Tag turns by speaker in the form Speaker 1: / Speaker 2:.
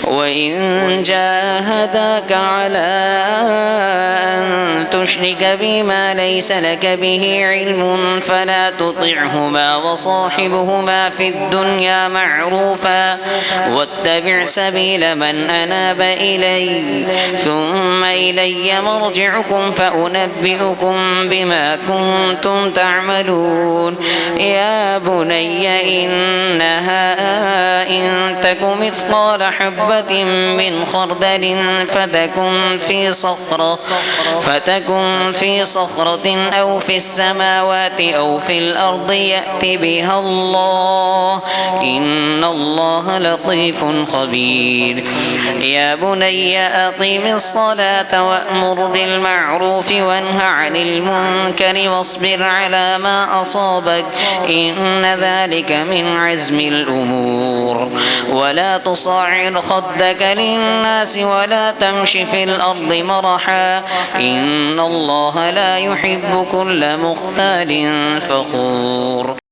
Speaker 1: وإن جاهداك على أن تشرك بما ليس لك به علم فلا تطعهما وصاحبهما في الدنيا معروفا واتبع سبيل من أناب إلي ثم إلي مرجعكم فأنبئكم بما كنتم تعملون يا بني إنها إن تك مثقال حبة من خردل فتكن في صخرة أو في السماوات أو في الأرض يأت بها الله إن الله لطيف خبير يا بني أقم الصلاة وأمر بالمعروف وانه عن المنكر واصبر على ما أصابك إن ذلك من عزم الأمور ولا تصعر خدك للناس ولا تمش في الأرض مرحا إن الله لا يحب كل مختال فخور.